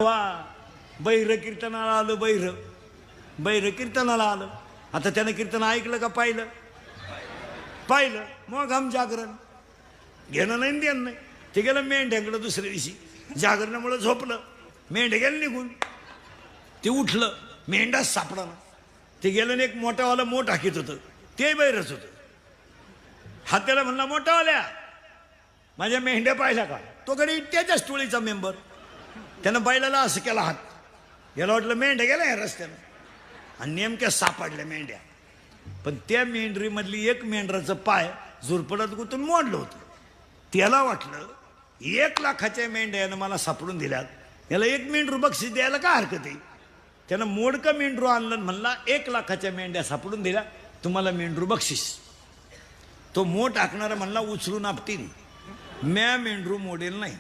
वा बैर कीर्तनाला आलं. बैर कीर्तनाला आलं. आता त्यानं कीर्तन ऐकलं का पाहिलं? मग हम जागरण घेणं नाही देणं नाही. ते गेलं मेंढ्याकडं दुसऱ्या दिवशी. जागरणामुळे झोपलं. मेंढ्या गेलं निघून. ते उठलं, मेंढाच सापडा ना. ते गेलं एक मोठावाला मोठ हाकीत होतं. ते बैरच होतं. हा त्याला म्हणला, मोठावाल्या माझ्या मेंढ्या पाहिल्या का? तो कडे त्याच्याच टोळीचा मेंबर. त्यानं बैलाला असं केला हात. याला वाटलं मेंढ्या गेल्या या रस्त्यानं आणि नेमक्या सापडल्या मेंढ्या. पण त्या मेंढरीमधली एक मेंढराचं पाय झुरपडात गुतून मोडलं होतं. त्याला वाटलं 1 लाखाच्या मेंढ्या यानं मला सापडून दिल्यात, याला 1 मेंढरू बक्षीस द्यायला काय हरकत आहे. त्यानं मोडकं मेंढरू आणलं म्हणला 1 लाखाच्या मेंढ्या सापडून दिल्या, तुम्हाला मेंढरू बक्षीस. तो मोठ आखणारा म्हणला उचलून आपटीन, म्या मेंढरू मोडेल नाही.